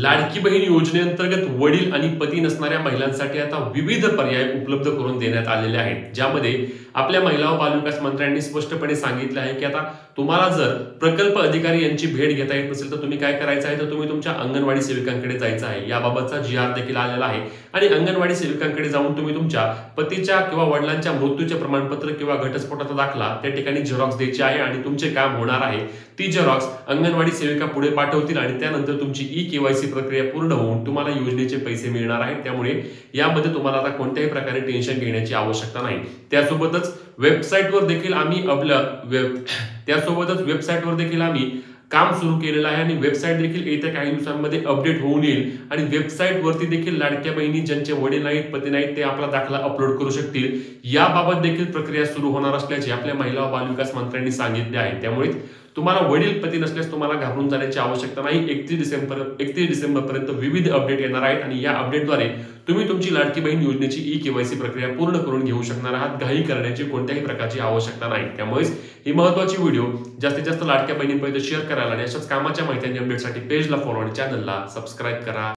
लाडकी बहीण योजनेअंतर्गत वडील आणि पती नसणाऱ्या महिलांसाठी आता विविध पर्याय उपलब्ध करून देण्यात आलेले आहेत, ज्यामध्ये आपल्या महिला व बालविकास मंत्र्यांनी स्पष्टपणे सांगितले आहे की आता तुम्हाला जर प्रकल्प अधिकारी यांची भेट घेता येत नसेल तर तुम्ही काय करायचं आहे, तर तुम्ही तुमच्या अंगणवाडी सेविकांकडे जायचं आहे. याबाबतचा GR देखील आलेला आहे आणि अंगणवाडी सेविकांकडे जाऊन तुम्ही तुमच्या पतीच्या किंवा वडिलांच्या मृत्यूचे प्रमाणपत्र किंवा घटस्फोटाचा दाखला त्या ठिकाणी झेरॉक्स द्यायची आहे आणि तुमचे काम होणार आहे. ती झेरॉक्स अंगणवाडी सेविका पुढे पाठवतील आणि त्यानंतर तुमची KYC प्रक्रिया पूर्ण होऊन तुम्हाला योजनेचे पैसे मिळणार आहेत. त्यामुळे यामध्ये तुम्हाला आता कोणत्याही प्रकारे टेन्शन घेण्याची आवश्यकता नाही. त्यासोबतच वेबसाईटवर देखील आम्ही काम सुरू केलेलं आहे आणि वेबसाईट देखील येत्या काही दिवसांमध्ये अपडेट होऊन येईल आणि वेबसाईटवरती देखील लाडक्या बहिणी ज्यांचे वडील नाहीत, पती नाहीत, ते आपला दाखला अपलोड करू शकतील. याबाबत देखील प्रक्रिया सुरू होणार असल्याचे आपल्या महिला व बालविकास मंत्र्यांनी सांगितले आहे. त्यामुळे तुम्हाला वडील पती नसल्यास तुम्हाला घाबरून जाण्याची आवश्यकता नाही. 31 डिसेंबरपर्यंत विविध अपडेट येणार आहेत आणि या अपडेटद्वारे तुम्ही तुमची लाडकी बहीण योजनेची KYC प्रक्रिया पूर्ण करून घेऊ शकणार आहात. घाई करण्याची कोणत्याही प्रकारची आवश्यकता नाही. त्यामुळेच ही महत्त्वाची व्हिडिओ जास्तीत जास्त लाडक्या बहिणींपर्यंत शेअर करायला आणि अशाच कामाच्या माहिती आणि अपडेटसाठी पेजला फॉलो आणि चॅनलला सबस्क्राईब करा.